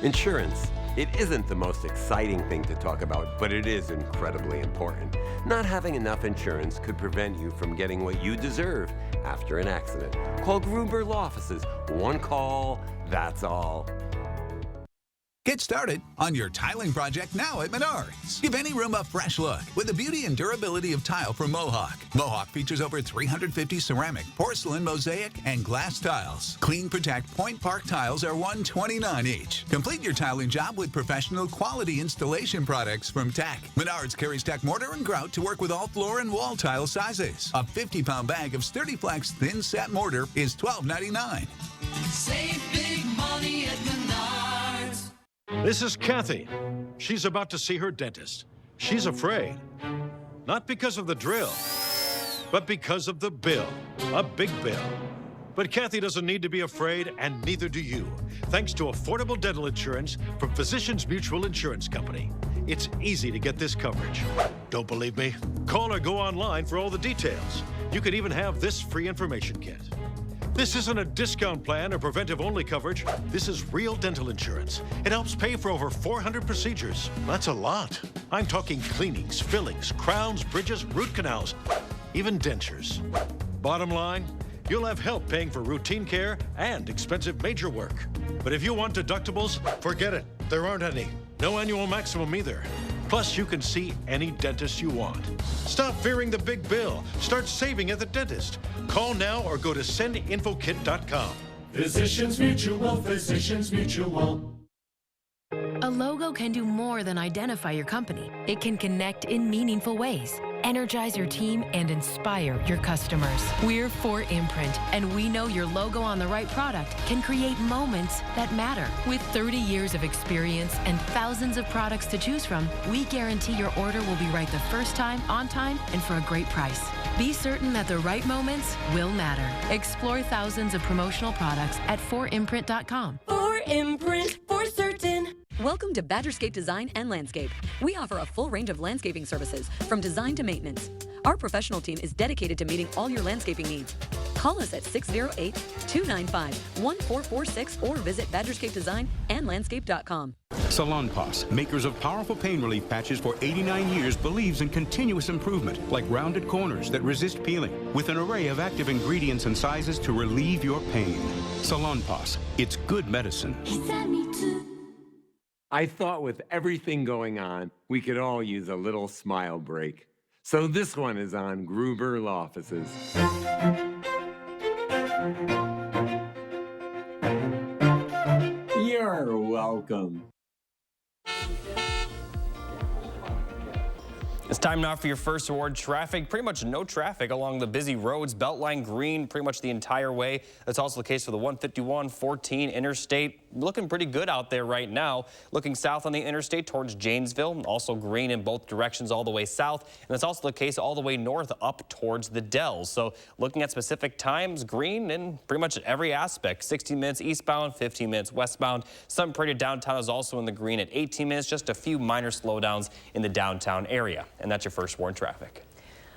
Insurance. It isn't the most exciting thing to talk about, but it is incredibly important. Not having enough insurance could prevent you from getting what you deserve after an accident. Call Gruber Law Offices. One call, that's all. Get started on your tiling project now at Menards. Give any room a fresh look with the beauty and durability of tile from Mohawk. Mohawk features over 350 ceramic, porcelain, mosaic, and glass tiles. Clean Protect Point Park tiles are $129 each. Complete your tiling job with professional quality installation products from Tech. Menards carries Tech mortar and grout to work with all floor and wall tile sizes. A 50-pound bag of SturdyFlex thin set mortar is $12.99. Save big money at Menards. This is Kathy. She's about to see her dentist. She's afraid. Not because of the drill, but because of the bill. A big bill. But Kathy doesn't need to be afraid, and neither do you, thanks to affordable dental insurance from Physicians Mutual Insurance Company. It's easy to get this coverage. Don't believe me? Call or go online for all the details. You could even have this free information kit. This isn't a discount plan or preventive-only coverage. This is real dental insurance. It helps pay for over 400 procedures. That's a lot. I'm talking cleanings, fillings, crowns, bridges, root canals, even dentures. Bottom line, you'll have help paying for routine care and expensive major work. But if you want deductibles, forget it. There aren't any. No annual maximum either. Plus, you can see any dentist you want. Stop fearing the big bill. Start saving at the dentist. Call now or go to sendinfokit.com. Physicians Mutual, Physicians Mutual. A logo can do more than identify your company. It can connect in meaningful ways, energize your team, and inspire your customers. We're 4imprint, and we know your logo on the right product can create moments that matter. With 30 years of experience and thousands of products to choose from, we guarantee your order will be right the first time, on time, and for a great price. Be certain that the right moments will matter. Explore thousands of promotional products at 4imprint.com. 4imprint, for certain. Welcome to Badgerscape Design and Landscape. We offer a full range of landscaping services, from design to maintenance. Our professional team is dedicated to meeting all your landscaping needs. Call us at 608-295-1446 or visit badgerscapedesignandlandscape.com. Salonpas, makers of powerful pain relief patches for 89 years, believes in continuous improvement, like rounded corners that resist peeling, with an array of active ingredients and sizes to relieve your pain. Salonpas, it's good medicine. I thought with everything going on, we could all use a little smile break. So this one is on Gruber Law Offices. You're welcome. It's time now for your first award. Traffic, pretty much no traffic along the busy roads. Beltline green pretty much the entire way. That's also the case for the 151-14 interstate. Looking pretty good out there right now. Looking south on the interstate towards Janesville. Also green in both directions all the way south. And that's also the case all the way north up towards the Dells. So looking at specific times, green in pretty much every aspect. 60 minutes eastbound, 15 minutes westbound. Sun Parade downtown is also in the green at 18 minutes. Just a few minor slowdowns in the downtown area. And that's your first warn traffic.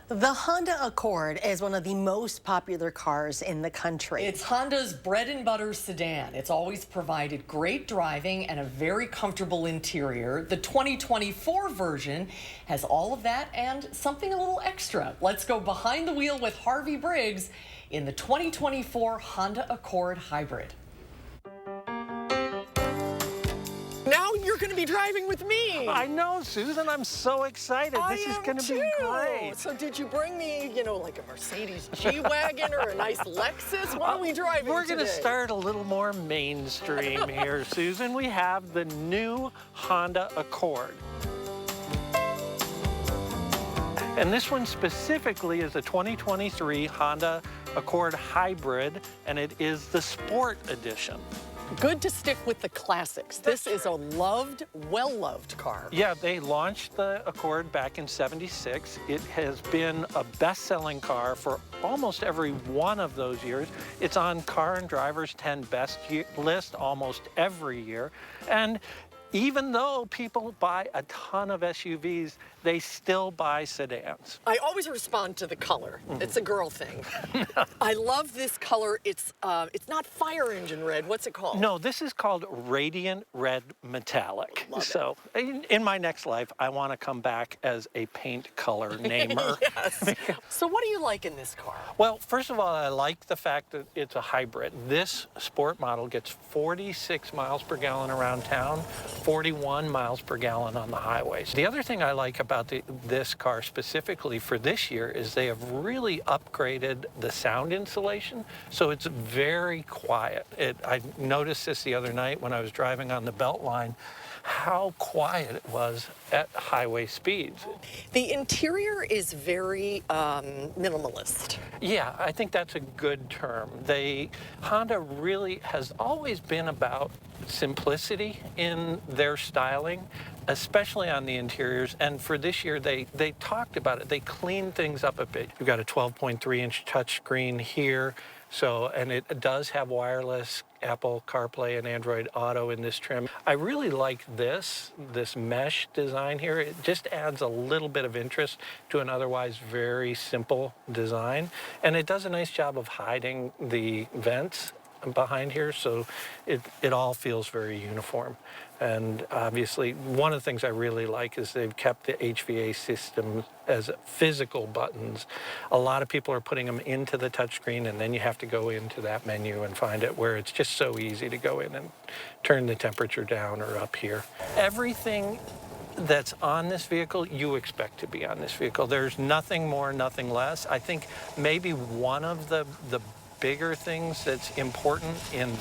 The Honda Accord is one of the most popular cars in the country. It's Honda's bread and butter sedan. It's always provided great driving and a very comfortable interior. The 2024 version has all of that and something a little extra. Let's go behind the wheel with Harvey Briggs in the 2024 Honda Accord Hybrid. Now you're going to be driving with me. I know, Susan. I'm so excited. This is going to be great. So did you bring me, like a Mercedes G-Wagon or a nice Lexus? What are we driving We're going to today? start a little more mainstream here, Susan. We have the new Honda Accord. And this one specifically is a 2023 Honda Accord Hybrid, and it is the Sport Edition. Good to stick with the classics. This is a loved, well-loved car. Yeah, they launched the Accord back in '76. It has been a best-selling car for almost every one of those years. It's on Car and Driver's 10 Best list almost every year. And even though people buy a ton of SUVs, they still buy sedans. I always respond to the color. It's a girl thing. I love this color. It's not fire engine red. What's it called? No, this is called Radiant Red Metallic. So in my next life, I want to come back as a paint color namer. Yes. So what do you like in this car? Well, first of all, I like the fact that it's a hybrid. This sport model gets 46 miles per gallon around town, 41 miles per gallon on the highways. The other thing I like about this car specifically for this year is they have really upgraded the sound insulation, so it's very quiet. I noticed this the other night when I was driving on the Beltline, how quiet it was at highway speeds. The interior is very minimalist. Yeah, I think that's a good term. Honda really has always been about simplicity in their styling, especially on the interiors. And for this year, they talked about it. They cleaned things up a bit. You've got a 12.3-inch touchscreen here. And it does have wireless Apple CarPlay and Android Auto in this trim. I really like this mesh design here. It just adds a little bit of interest to an otherwise very simple design. And it does a nice job of hiding the vents behind here, so it all feels very uniform. And obviously, one of the things I really like is they've kept the HVA system as physical buttons. A lot of people are putting them into the touchscreen, and then you have to go into that menu and find it, where it's just so easy to go in and turn the temperature down or up here. Everything that's on this vehicle, you expect to be on this vehicle. There's nothing more, nothing less. I think maybe one of the bigger things that's important in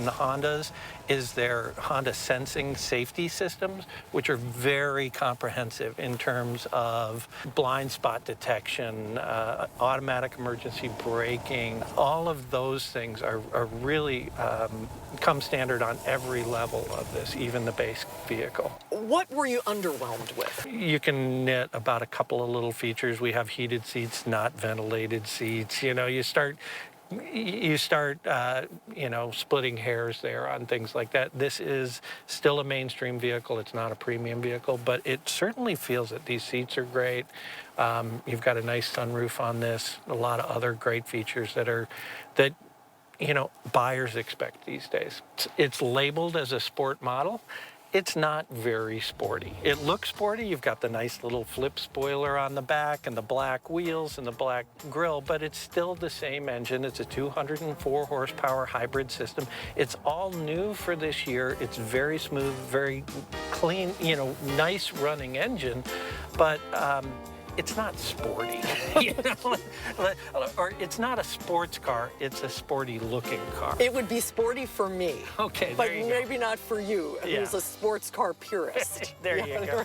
Hondas is their Honda Sensing safety systems, which are very comprehensive in terms of blind spot detection, automatic emergency braking. All of those things are really come standard on every level of this, even the base vehicle. What were you underwhelmed with? You can nit about a couple of little features. We have heated seats, not ventilated seats. You know, you start splitting hairs there on things like that. This is still a mainstream vehicle. It's not a premium vehicle, but it certainly feels that these seats are great. You've got a nice sunroof on this, a lot of other great features that buyers expect these days. It's labeled as a sport model. It's not very sporty. It looks sporty. You've got the nice little flip spoiler on the back and the black wheels and the black grille, but it's still the same engine. It's a 204 horsepower hybrid system. It's all new for this year. It's very smooth, very clean, nice running engine, but it's not sporty, or it's not a sports car, it's a sporty looking car. It would be sporty for me. Okay, but there you maybe not for you, who's a sports car purist. There you go.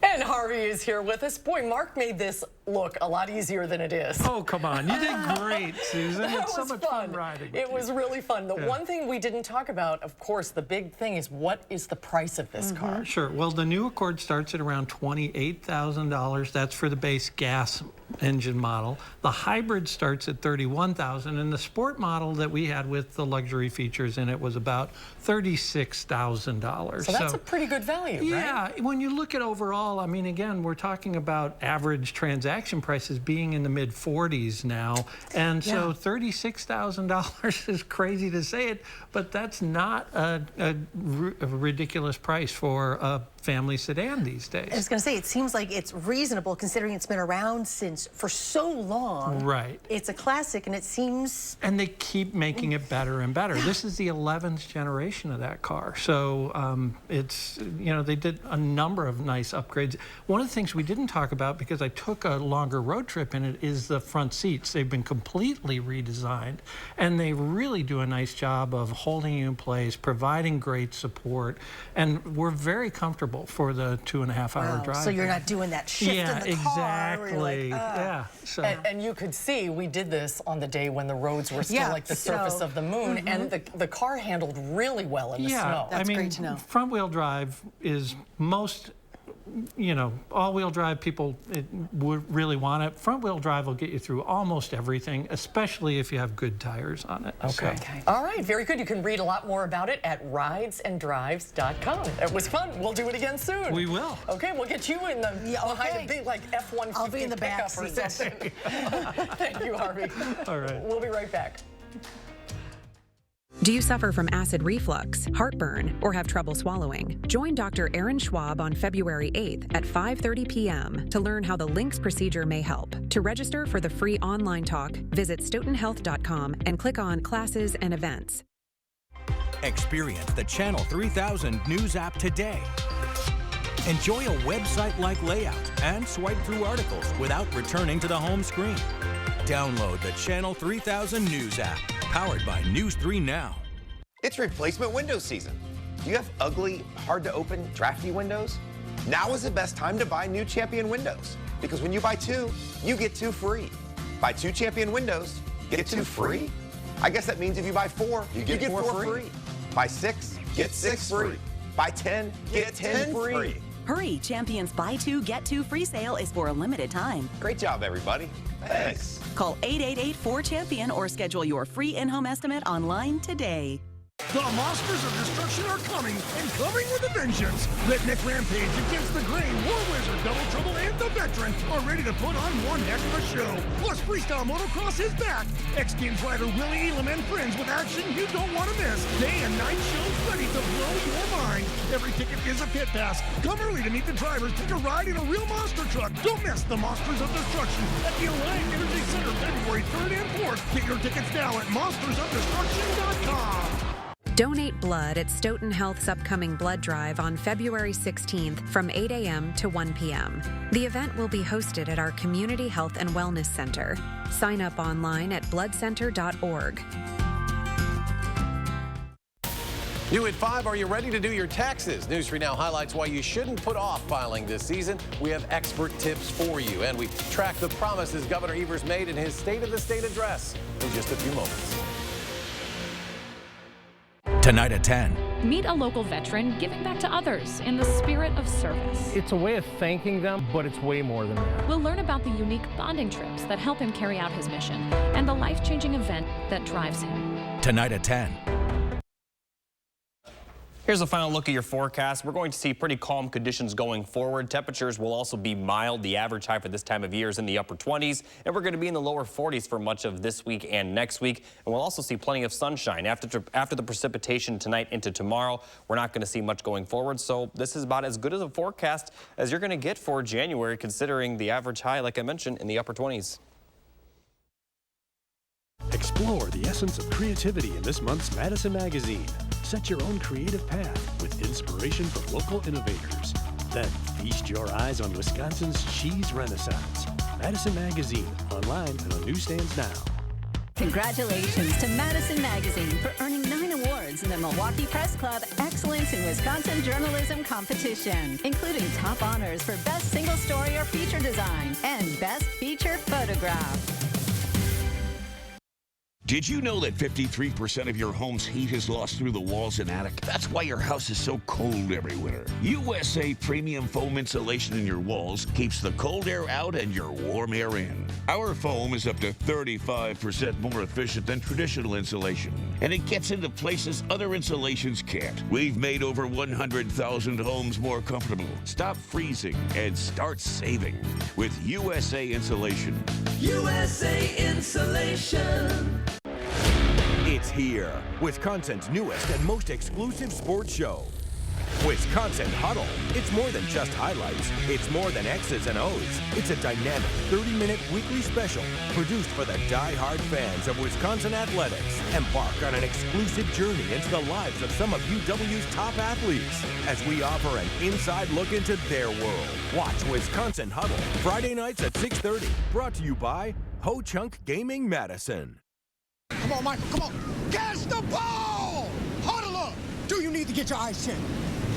And Harvey is here with us. Boy, Mark made this look a lot easier than it is. Oh, come on. You did great, Susan. That It's so was much fun riding. It was really fun. The one thing we didn't talk about, of course, the big thing is what is the price of this car? Sure. Well, the new Accord starts at around $28,000. That's for the base gas engine model. The hybrid starts at $31,000, and the sport model that we had with the luxury features in it was about $36,000. So that's a pretty good value, right? Yeah. When you look at overall, I mean, again, we're talking about average transaction prices being in the mid-40s now, and so $36,000 is crazy to say it, but that's not a ridiculous price for a family sedan these days. I was going to say, it seems like it's reasonable considering it's been around for so long. Right. It's a classic, and it seems... And they keep making it better and better. This is the 11th generation of that car. So it's, they did a number of nice upgrades. One of the things we didn't talk about, because I took a longer road trip in it, is the front seats. They've been completely redesigned, and they really do a nice job of holding you in place, providing great support, and we're very comfortable for the 2.5-hour drive. So you're not doing that shift in the car. Exactly. Like, So. And you could see we did this on the day when the roads were still like the surface of the moon, and the car handled really well in the snow. That's great to know. Front-wheel drive is most, all-wheel drive people would really want it. Front-wheel drive will get you through almost everything, especially if you have good tires on it. Okay. All right, very good. You can read a lot more about it at ridesanddrives.com. It was fun. We'll do it again soon. We will. Okay, we'll get you in the behind a big F-150 I'll be in the back or something. Thank you, Harvey. All right. We'll be right back. Do you suffer from acid reflux, heartburn, or have trouble swallowing? Join Dr. Aaron Schwab on February 8th at 5:30 p.m. to learn how the LINX procedure may help. To register for the free online talk, visit stoughtonhealth.com and click on Classes and Events. Experience the Channel 3000 News app today. Enjoy a website-like layout and swipe through articles without returning to the home screen. Download the Channel 3000 News app, powered by News 3 Now. It's replacement window season. Do you have ugly, hard-to-open, drafty windows? Now is the best time to buy new Champion windows, because when you buy 2, you get 2 free. Buy 2 Champion windows, get 2 free? I guess that means if you buy 4, you get 4 free. Buy 6, get 6 free. Buy 10, get 10 free. Hurry, Champion's Buy 2, Get 2 free sale is for a limited time. Great job, everybody. Thanks. Call 888-4CHAMPION or schedule your free in-home estimate online today. The monsters of destruction are coming, and coming with a vengeance. Redneck Rampage against the Grain, War Wizard, Double Trouble, and the Veteran are ready to put on one heck of a show. Plus, Freestyle Motocross is back. X-Games rider Willie Elam and friends with action you don't want to miss. Day and night shows ready to blow your mind. Every ticket is a pit pass. Come early to meet the drivers. Take a ride in a real monster truck. Don't miss the Monsters of Destruction at the Alliant Energy Center, February 3rd and 4th. Get your tickets now at monstersofdestruction.com. Donate blood at Stoughton Health's upcoming blood drive on February 16th from 8 a.m. to 1 p.m. The event will be hosted at our Community Health and Wellness Center. Sign up online at bloodcenter.org. New at 5, are you ready to do your taxes? News 3 Now highlights why you shouldn't put off filing this season. We have expert tips for you, and we track the promises Governor Evers made in his State of the State address in just a few moments. Tonight at 10. Meet a local veteran giving back to others in the spirit of service. It's a way of thanking them, but it's way more than that. We'll learn about the unique bonding trips that help him carry out his mission and the life-changing event that drives him. Tonight at 10. Here's a final look at your forecast. We're going to see pretty calm conditions going forward. Temperatures will also be mild. The average high for this time of year is in the upper 20s, and we're going to be in the lower 40s for much of this week and next week. And we'll also see plenty of sunshine. After the precipitation tonight into tomorrow, we're not going to see much going forward. So this is about as good as a forecast as you're going to get for January, considering the average high, like I mentioned, in the upper 20s. Explore the essence of creativity in this month's Madison magazine. Set your own creative path with inspiration from local innovators. Then feast your eyes on Wisconsin's cheese renaissance. Madison Magazine, online and on newsstands now. Congratulations to Madison Magazine for earning 9 awards in the Milwaukee Press Club Excellence in Wisconsin Journalism Competition, including top honors for Best Single Story or Feature Design and Best Feature Photograph. Did you know that 53% of your home's heat is lost through the walls and attic? That's why your house is so cold every winter. USA Premium Foam Insulation in your walls keeps the cold air out and your warm air in. Our foam is up to 35% more efficient than traditional insulation, and it gets into places other insulations can't. We've made over 100,000 homes more comfortable. Stop freezing and start saving with USA Insulation. USA Insulation. It's here, Wisconsin's newest and most exclusive sports show. Wisconsin Huddle. It's more than just highlights. It's more than X's and O's. It's a dynamic 30-minute weekly special produced for the die-hard fans of Wisconsin athletics. Embark on an exclusive journey into the lives of some of UW's top athletes as we offer an inside look into their world. Watch Wisconsin Huddle Friday nights at 6:30. Brought to you by Ho Chunk Gaming Madison. Come on, Michael, come on. Catch the ball! Huddle up! Do you need to get your eyes checked?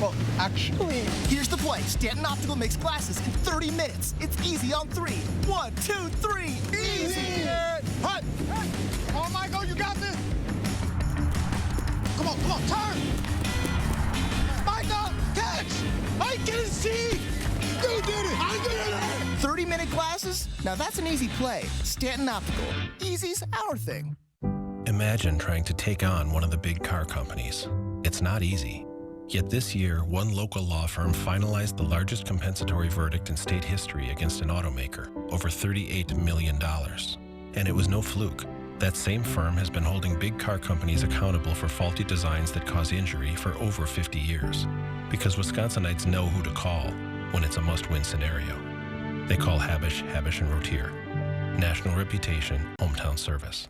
Well, actually... Here's the play. Stanton Optical makes glasses in 30 minutes. It's easy on 3. 1, 2, 3. Easy! Hut! Come on, Michael, you got this! Come on, turn! Michael, catch! I can see! You did it! I did it! 30-minute glasses? Now that's an easy play. Stanton Optical. Easy's our thing. Imagine trying to take on one of the big car companies. It's not easy. Yet this year, one local law firm finalized the largest compensatory verdict in state history against an automaker, over $38 million. And it was no fluke. That same firm has been holding big car companies accountable for faulty designs that cause injury for over 50 years. Because Wisconsinites know who to call when it's a must-win scenario. They call Habish, Habish & Rotier. National reputation, hometown service.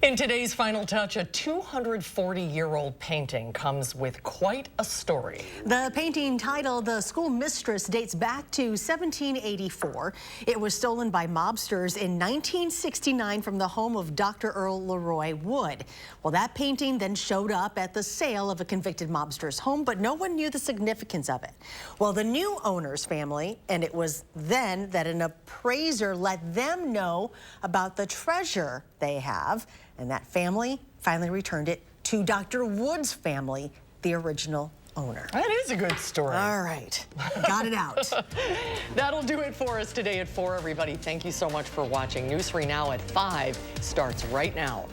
In today's Final Touch, a 240-year-old painting comes with quite a story. The painting, titled The School Mistress, dates back to 1784. It was stolen by mobsters in 1969 from the home of Dr. Earl Leroy Wood. Well, that painting then showed up at the sale of a convicted mobster's home, but no one knew the significance of it. Well, the new owner's family, and it was then that an appraiser let them know about the treasure they have, and that family finally returned it to Dr. Wood's family, the original owner. That is a good story. All right, got it out. That'll do it for us today at 4, everybody. Thank you so much for watching. News 3 Now at 5 starts right now.